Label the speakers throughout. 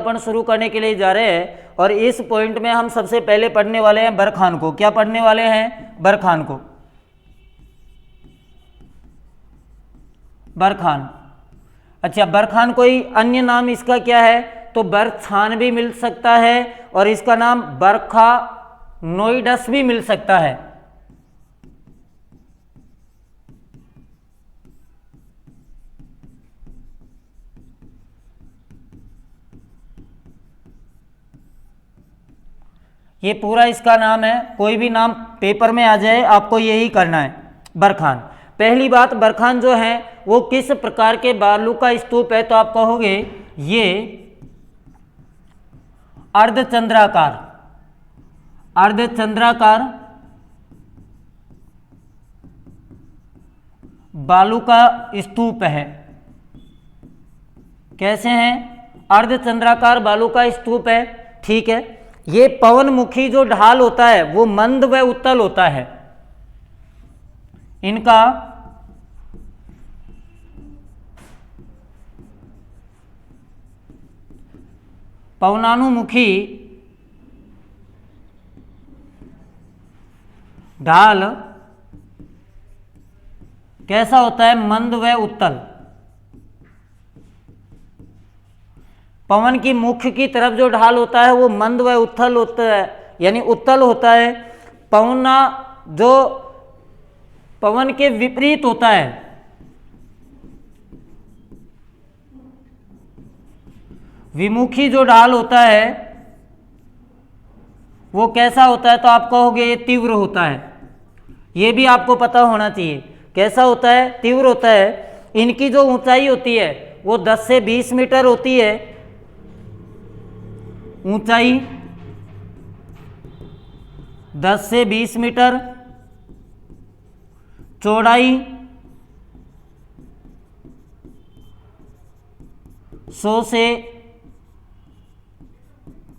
Speaker 1: अपन शुरू करने के लिए जा रहे हैं और इस पॉइंट में हम सबसे पहले पढ़ने वाले हैं बरखान को। क्या पढ़ने वाले हैं? बरखान को। बरखान। अच्छा, बरखान कोई अन्य नाम इसका क्या है? तो बरछान भी मिल सकता है और इसका नाम बरखा नोइडस भी मिल सकता है। ये पूरा इसका नाम है, कोई भी नाम पेपर में आ जाए आपको यही करना है। बरखान। पहली बात, बरखान जो है वो किस प्रकार के बालू का स्तूप है? तो आप कहोगे ये अर्धचंद्राकार, अर्धचंद्राकार बालू का स्तूप है। कैसे हैं? अर्धचंद्राकार बालू का स्तूप है। ठीक है। ये पवनमुखी जो ढाल होता है वो मंद व उत्तल होता है। इनका पवनानुमुखी ढाल कैसा होता है? मंद व उत्तल। पवन की मुख की तरफ जो ढाल होता है वो मंद व उत्तल होता है, यानी उत्तल होता है। पवना जो पवन के विपरीत होता है, विमुखी जो ढाल होता है वो कैसा होता है? तो आप कहोगे ये तीव्र होता है। ये भी आपको पता होना चाहिए। कैसा होता है? तीव्र होता है। इनकी जो ऊंचाई होती है वो 10 से 20 मीटर होती है। ऊंचाई 10 से 20 मीटर, चौड़ाई 100 से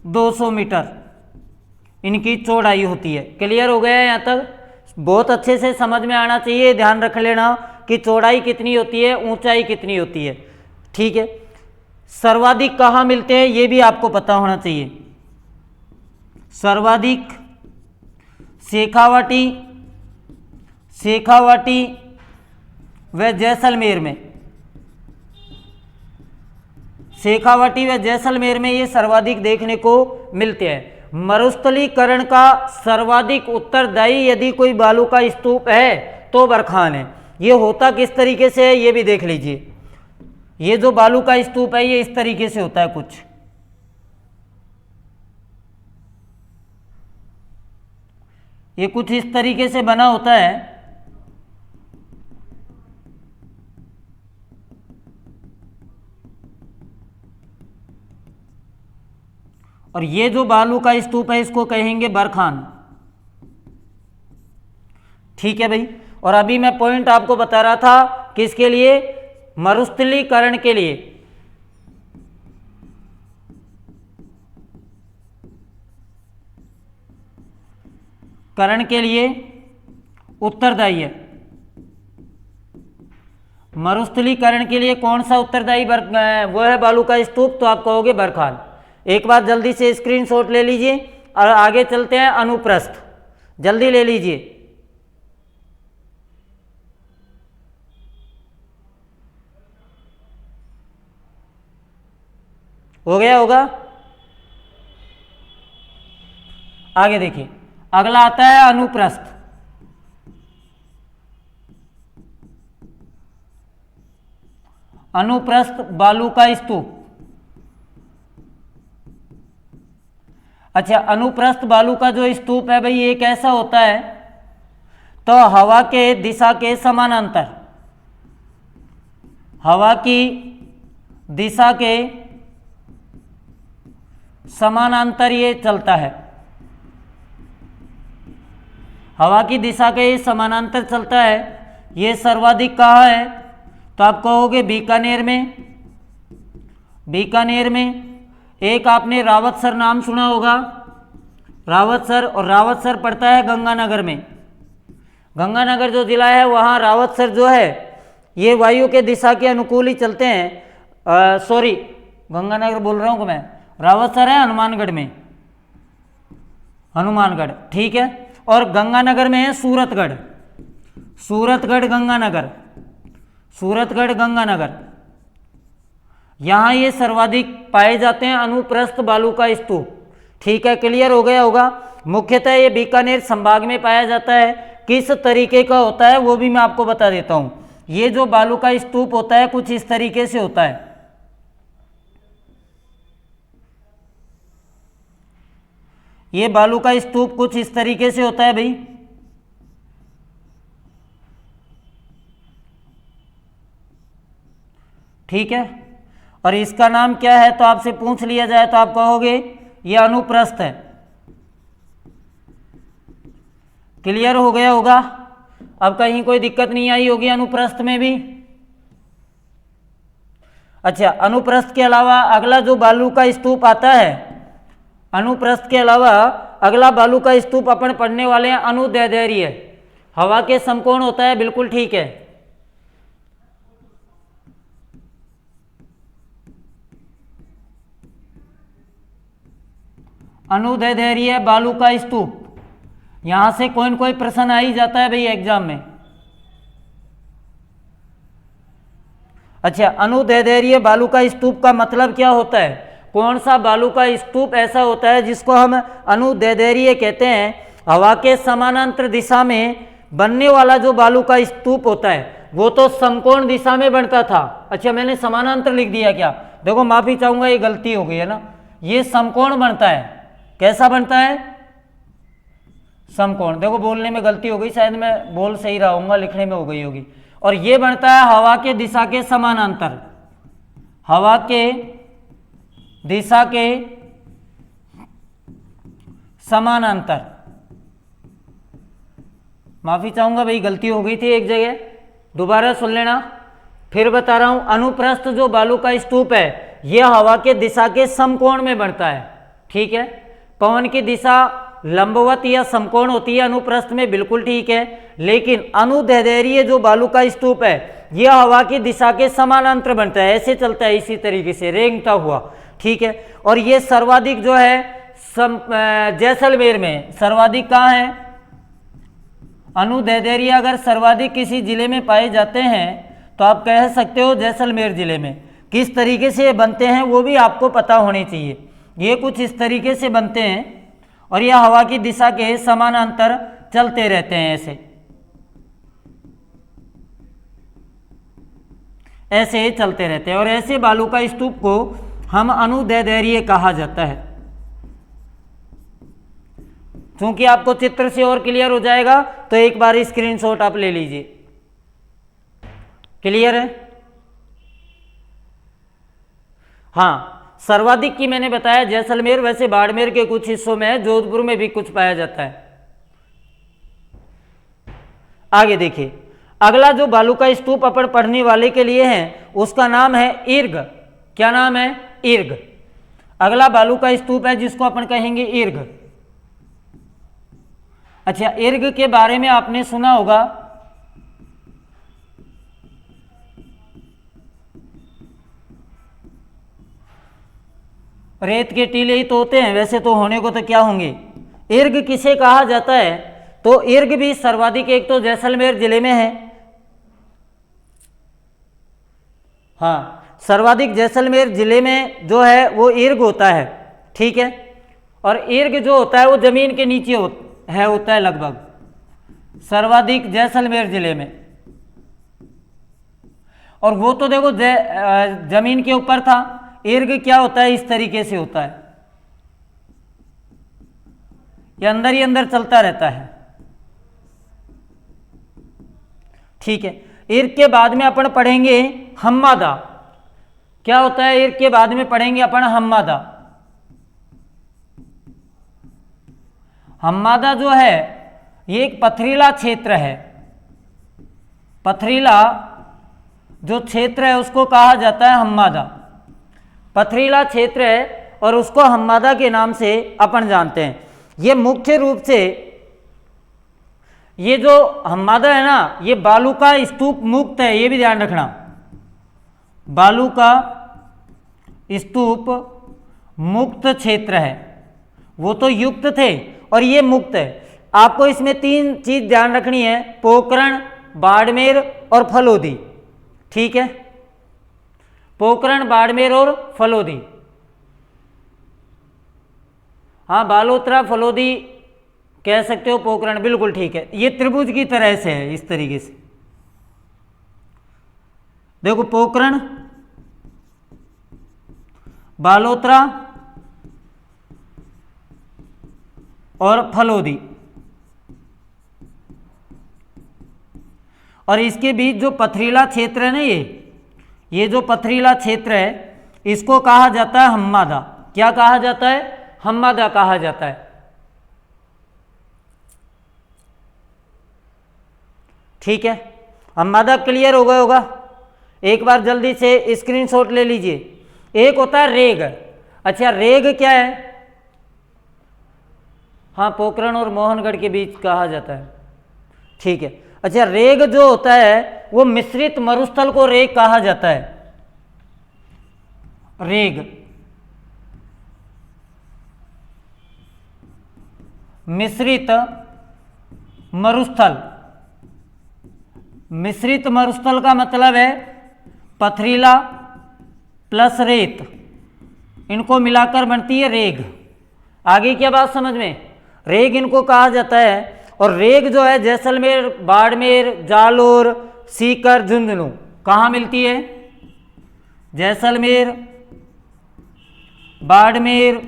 Speaker 1: 200 मीटर इनकी चौड़ाई होती है। क्लियर हो गया यहाँ तक? बहुत अच्छे से समझ में आना चाहिए। ध्यान रख लेना कि चौड़ाई कितनी होती है, ऊंचाई कितनी होती है। ठीक है। सर्वाधिक कहाँ मिलते हैं ये भी आपको पता होना चाहिए। सर्वाधिक शेखावाटी, शेखावाटी व जैसलमेर में। शेखावाटी व जैसलमेर में ये सर्वाधिक देखने को मिलते हैं। मरुस्थलीकरण का सर्वाधिक उत्तरदायी यदि कोई बालू का स्तूप है तो बरखान है। ये होता किस तरीके से है ये भी देख लीजिए। ये जो बालू का स्तूप है ये इस तरीके से होता है कुछ। ये कुछ इस तरीके से बना होता है। और ये जो बालू का स्तूप है इसको कहेंगे बरखान। ठीक है भाई। और अभी मैं पॉइंट आपको बता रहा था किसके लिए? मरुस्थलीकरण के लिए। करण के लिए उत्तरदायी है। मरुस्थलीकरण के लिए कौन सा उत्तरदायी वो है बालू का स्तूप? तो आप कहोगे बरखान। एक बार जल्दी से स्क्रीनशॉट ले लीजिए और आगे चलते हैं। अनुप्रस्थ जल्दी ले लीजिए। हो गया होगा? आगे देखिए, अगला आता है अनुप्रस्थ। अनुप्रस्थ बालू का स्तूप। अच्छा, अनुप्रस्थ बालू का जो स्तूप है भाई ये कैसा होता है? तो हवा के दिशा के समानांतर, हवा की दिशा के समानांतर ये चलता है। हवा की दिशा के समानांतर चलता है। ये सर्वाधिक कहाँ है? तो आप कहोगे बीकानेर में। बीकानेर में एक आपने रावतसर नाम सुना होगा, रावतसर। और रावतसर पड़ता है गंगानगर में। गंगानगर जो जिला है वहाँ रावतसर जो है ये वायु के दिशा के अनुकूल ही चलते हैं। सॉरी, गंगानगर बोल रहा हूँ मैं। रावतसर है हनुमानगढ़ में, हनुमानगढ़, ठीक है। और गंगानगर में है सूरतगढ़, सूरतगढ़ गंगानगर, सूरतगढ़ गंगानगर। यहाँ ये सर्वाधिक पाए जाते हैं अनुप्रस्थ बालू का स्तूप, ठीक है, क्लियर हो गया होगा। मुख्यतः ये बीकानेर संभाग में पाया जाता है। किस तरीके का होता है वो भी मैं आपको बता देता हूँ। ये जो बालू का स्तूप होता है कुछ इस तरीके से होता है। ये बालू का स्तूप कुछ इस तरीके से होता है भाई, ठीक है। और इसका नाम क्या है तो आपसे पूछ लिया जाए तो आप कहोगे ये अनुप्रस्थ है। क्लियर हो गया होगा, अब कहीं कोई दिक्कत नहीं आई होगी अनुप्रस्थ में भी। अच्छा, अनुप्रस्थ के अलावा अगला जो बालू का स्तूप आता है, अनुप्रस्थ के अलावा अगला बालू का स्तूप अपन पढ़ने वाले हैं अनुदैर्ध्य। हवा के समकोण होता है, बिल्कुल ठीक है। अनुदैर्ध्य बालू का स्तूप, यहां से कोई न कोई प्रश्न आ ही जाता है भाई एग्जाम में। अच्छा, अनुदैर्ध्य बालू का स्तूप का मतलब क्या होता है? कौन सा बालू का स्तूप ऐसा होता है जिसको हम अनुदैर्ध्य कहते हैं? हवा के समानांतर दिशा में बनने वाला जो बालू का स्तूप होता है वो तो समकोण दिशा में बनता था। अच्छा, मैंने समानांतर लिख दिया क्या? देखो माफी चाहूंगा, ये गलती हो गई है ना। ये समकोण बनता है। कैसा बनता है? समकोण। देखो बोलने में गलती हो गई, शायद मैं बोल सही रहा हूँगा, लिखने में हो गई होगी। और ये बनता है हवा के दिशा के समानांतर, हवा के दिशा के समानांतर। माफी चाहूंगा भाई, गलती हो गई थी एक जगह, दोबारा सुन लेना। फिर बता रहा हूं, अनुप्रस्थ जो बालू का स्तूप है यह हवा के दिशा के समकोण में बनता है, ठीक है। पवन की दिशा लंबवत या समकोण होती है अनुप्रस्थ में, बिल्कुल ठीक है। लेकिन अनुदैर्ध्य जो बालू का स्तूप है यह हवा की दिशा के समानांतर बनता है, ऐसे चलता है, इसी तरीके से रेंगता हुआ, ठीक है। और ये सर्वाधिक जो है जैसलमेर में, सर्वाधिक कहाँ है? अनुदैर्ध्य अगर सर्वाधिक किसी जिले में पाए जाते हैं तो आप कह सकते हो जैसलमेर जिले में। किस तरीके से ये बनते हैं वो भी आपको पता होनी चाहिए। ये कुछ इस तरीके से बनते हैं और यह हवा की दिशा के समानांतर चलते रहते हैं, ऐसे चलते रहते हैं। और ऐसे बालू का स्तूप को हम अनुदैर्ध्य कहा जाता है। क्योंकि आपको चित्र से और क्लियर हो जाएगा तो एक बार स्क्रीनशॉट आप ले लीजिए। क्लियर है? हाँ, सर्वाधिक की मैंने बताया जैसलमेर, वैसे बाड़मेर के कुछ हिस्सों में है, जोधपुर में भी कुछ पाया जाता है। आगे देखिए, अगला जो बालू का स्तूप अपन पढ़ने वाले के लिए है उसका नाम है ईर्ग। क्या नाम है? ईर्ग। अगला बालू का स्तूप है जिसको अपन कहेंगे ईर्ग। अच्छा, ईर्ग के बारे में आपने सुना होगा, रेत के टीले ही तो होते हैं, वैसे तो होने को तो क्या होंगे। ईर्ग किसे कहा जाता है? तो ईर्ग भी सर्वाधिक एक तो जैसलमेर जिले में है, हाँ, सर्वाधिक जैसलमेर जिले में जो है वो ईर्ग होता है, ठीक है। और ईर्ग जो होता है वो जमीन के नीचे होता है लगभग, सर्वाधिक जैसलमेर जिले में। और वो तो देखो जमीन के ऊपर था। ईर्ग क्या होता है? इस तरीके से होता है, ये अंदर ही अंदर चलता रहता है, ठीक है। ईर्ग के बाद में अपन पढ़ेंगे हम्मादा। क्या होता है? ईर्ग के बाद में पढ़ेंगे अपन हम्मादा। हम्मादा जो है ये एक पथरीला क्षेत्र है। पथरीला जो क्षेत्र है उसको कहा जाता है हम्मादा। पथरीला क्षेत्र है और उसको हम्मादा के नाम से अपन जानते हैं। ये मुख्य रूप से ये जो हम्मादा है ना, ये बालू का स्तूप मुक्त है, ये भी ध्यान रखना। बालू का स्तूप मुक्त क्षेत्र है। वो तो युक्त थे और ये मुक्त है। आपको इसमें 3 चीज ध्यान रखनी है, पोखरण, बाड़मेर और फलोदी। ठीक है, पोखरण, बाड़मेर और फलोदी। हाँ, बालोतरा, फलोदी कह सकते हो, पोखरण बिल्कुल ठीक है। ये त्रिभुज की तरह से है, इस तरीके से देखो, पोखरण, बालोतरा और फलोदी, और इसके बीच जो पथरीला क्षेत्र है ना, ये जो पथरीला क्षेत्र है, इसको कहा जाता है हम्मादा। क्या कहा जाता है? हम्मादा कहा जाता है। ठीक है, हम्मादा क्लियर हो गया होगा। एक बार जल्दी से स्क्रीनशॉट ले लीजिए। एक होता है रेग। अच्छा, रेग क्या है? हाँ, पोखरण और मोहनगढ़ के बीच कहा जाता है। ठीक है। अच्छा, रेग जो होता है वो मिश्रित मरुस्थल को रेग कहा जाता है। रेग मिश्रित मरुस्थल। मिश्रित मरुस्थल का मतलब है पथरीला प्लस रेत, इनको मिलाकर बनती है रेग। आगे क्या बात समझ में? रेग इनको कहा जाता है। और रेग जो है जैसलमेर, बाड़मेर, जालोर, सीकर, झुंझुनू कहाँ मिलती है? जैसलमेर, बाड़मेर,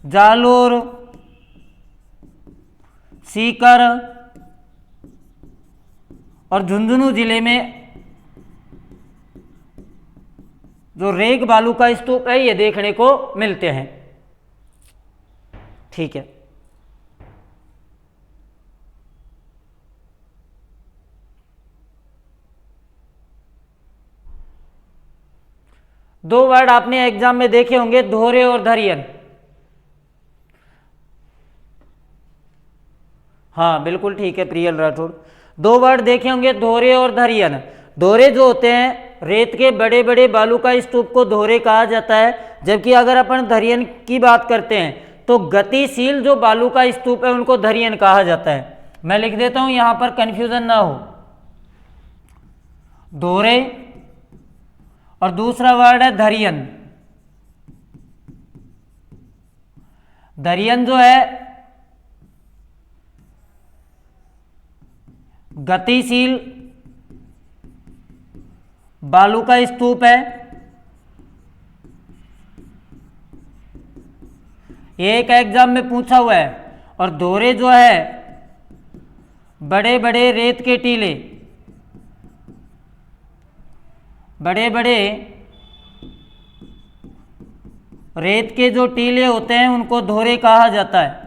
Speaker 1: जालोर, सीकर और झुंझुनू जिले में जो रेग बालू का स्तूप है ये देखने को मिलते हैं। ठीक है, दो वर्ड आपने एग्जाम में देखे होंगे, धोरे और धरियन। हाँ बिल्कुल ठीक है प्रियल राठौड़, 2 वर्ड देखे होंगे, धोरे और धरियन। धोरे जो होते हैं रेत के बड़े बड़े बालू का स्तूप को धोरे कहा जाता है, जबकि अगर अपन धरियन की बात करते हैं तो गतिशील जो बालू का स्तूप है उनको धरियन कहा जाता है। मैं लिख देता हूं यहां पर कंफ्यूजन ना हो। धोरे और दूसरा वर्ड है धरियन। धरियन जो है गतिशील बालू का स्तूप है। एक एग्जाम में पूछा हुआ है। और धोरे जो है बड़े बड़े रेत के टीले, बड़े बड़े रेत के जो टीले होते हैं उनको धोरे कहा जाता है।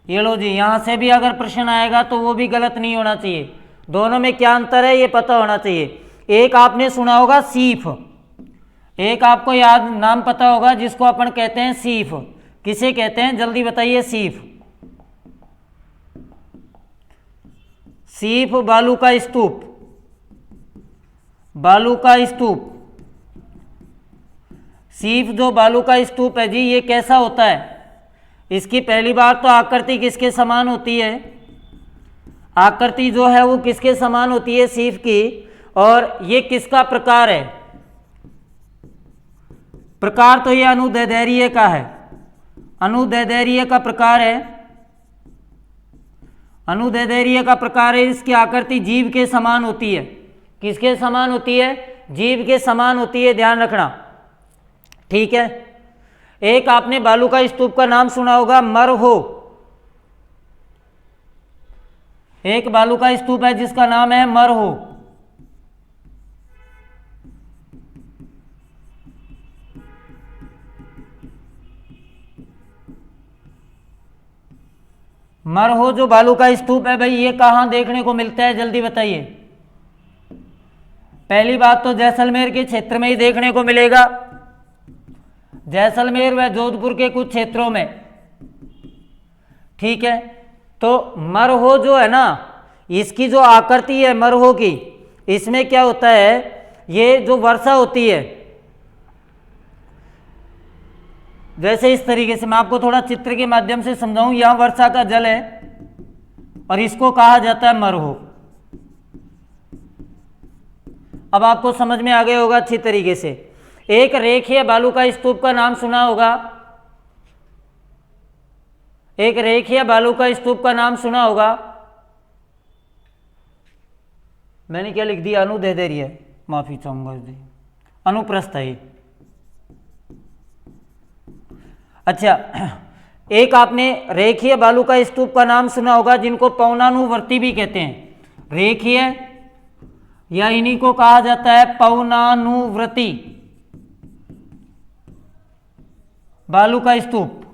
Speaker 1: ये लो जी, यहां से भी अगर प्रश्न आएगा तो वो भी गलत नहीं होना चाहिए। दोनों में क्या अंतर है ये पता होना चाहिए। एक आपने सुना होगा सीफ, एक आपको याद नाम पता होगा जिसको अपन कहते हैं सीफ। किसे कहते हैं जल्दी बताइए? सीफ। सीफ बालू का स्तूप, बालू का स्तूप। सीफ जो बालू का स्तूप है जी, ये कैसा होता है? इसकी पहली बात तो आकृति किसके समान होती है? आकृति जो है वो किसके समान होती है? सीफ की। और ये किसका प्रकार है? प्रकार तो ये अनुदैर्ध्य का है, अनुदैर्ध्य का प्रकार है। अनुदैर्ध्य का प्रकार है। इसकी आकृति जीव के समान होती है। किसके समान होती है? जीव के समान होती है, ध्यान रखना। ठीक है। एक आपने बालू का स्तूप का नाम सुना होगा, मरहो। एक बालू का स्तूप है जिसका नाम है मरहो। मरहो जो बालू का स्तूप है भाई, ये कहां देखने को मिलता है जल्दी बताइए? पहली बात तो जैसलमेर के क्षेत्र में ही देखने को मिलेगा, जैसलमेर व जोधपुर के कुछ क्षेत्रों में। ठीक है। तो मरहो जो है ना, इसकी जो आकृति है मरहो की, इसमें क्या होता है, ये जो वर्षा होती है, वैसे इस तरीके से मैं आपको थोड़ा चित्र के माध्यम से समझाऊं। यहां वर्षा का जल है और इसको कहा जाता है मरहो। अब आपको समझ में आ गया होगा अच्छी तरीके से। एक रेखीय बालू का स्तूप का नाम सुना होगा, एक रेखीय बालू का स्तूप का नाम सुना होगा। मैंने क्या लिख दिया, अनु दे रही है, माफी चाहूंगा जी, अनुप्रस्थ है। अच्छा, एक आपने रेखीय बालू का स्तूप का नाम सुना होगा जिनको पवनानुवर्ती भी कहते हैं। रेखीय या इन्हीं को कहा जाता है पवनानुवर्ती बालू का स्तूप।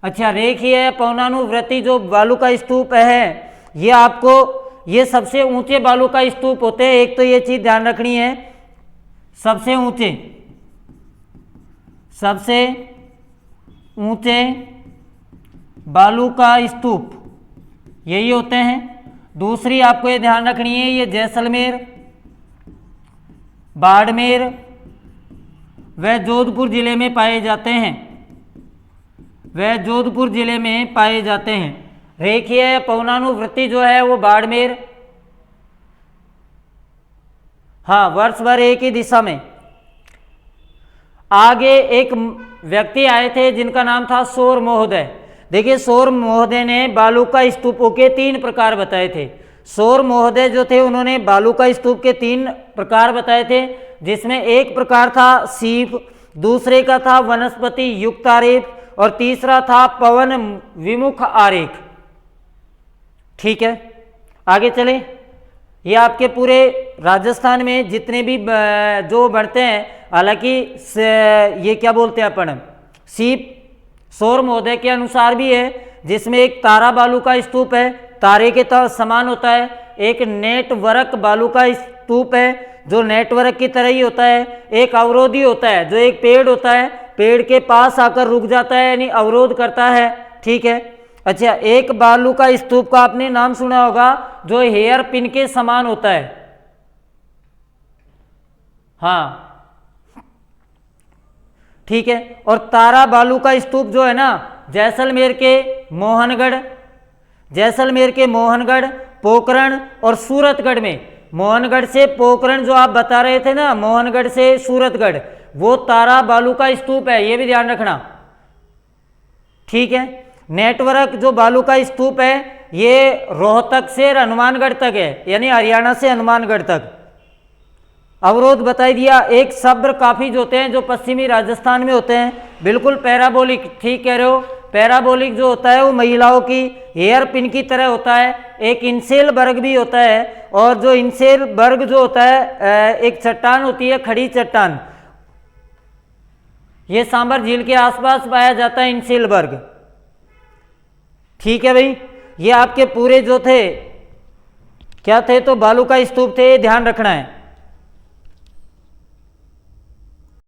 Speaker 1: अच्छा, रेखीय पवनानुवर्ती जो बालू का स्तूप है, ये आपको ये सबसे ऊंचे बालू का स्तूप होते हैं। एक तो ये चीज ध्यान रखनी है, सबसे ऊंचे बालू का स्तूप यही होते हैं। दूसरी आपको ये ध्यान रखनी है, ये जैसलमेर, बाड़मेर व जोधपुर जिले में पाए जाते हैं, वह जोधपुर जिले में पाए जाते हैं। रेखीय पवनानुवर्ती जो है वो बाड़मेर, हाँ, वर्ष भर एक ही दिशा में। आगे एक व्यक्ति आए थे जिनका नाम था सौर महोदय। देखिए, सौर महोदय ने बालू का स्तूपों के 3 प्रकार बताए थे। सौर महोदय जो थे उन्होंने बालू का स्तूप के 3 प्रकार बताए थे, जिसमें एक प्रकार था सीप, दूसरे का था वनस्पति युक्त आरेख और तीसरा था पवन विमुख आरेख। ठीक है, आगे चले। ये आपके पूरे राजस्थान में जितने भी जो बढ़ते हैं, हालांकि ये क्या बोलते हैं अपन, सीप सौर महोदय के अनुसार भी है, जिसमें एक तारा बालू का स्तूप है, तारे के समान होता है। एक नेटवर्क बालू का स्तूप है जो नेटवर्क की तरह ही होता है। एक अवरोधी होता है जो एक पेड़ होता है, पेड़ के पास आकर रुक जाता है, यानी अवरोध करता है। ठीक है। अच्छा, एक बालू का स्तूप का आपने नाम सुना होगा जो हेयर पिन के समान होता है। हाँ, ठीक है। और तारा बालू का स्तूप जो है ना, जैसलमेर के मोहनगढ़, पोखरण और सूरतगढ़ में, मोहनगढ़ से पोखरण जो आप बता रहे थे ना, मोहनगढ़ से सूरतगढ़, वो तारा बालू का स्तूप है, ये भी ध्यान रखना। ठीक है। नेटवर्क जो बालू का स्तूप है ये रोहतक से हनुमानगढ़ तक है, यानी हरियाणा से हनुमानगढ़ तक। अवरोध बताई दिया। एक सब्र काफी जो होते हैं जो पश्चिमी राजस्थान में होते हैं, बिल्कुल पैराबोलिक, ठीक कह रहे हो। पैराबोलिक जो होता है वो महिलाओं की हेयर पिन की तरह होता है। एक इंसेल वर्ग भी होता है, और जो इंसेल वर्ग जो होता है एक चट्टान होती है, खड़ी चट्टान, ये सांबर झील के आसपास पाया जाता है इंसेल वर्ग। ठीक है भाई, ये आपके पूरे जो थे क्या थे, तो बालू का स्तूप थे, ध्यान रखना है।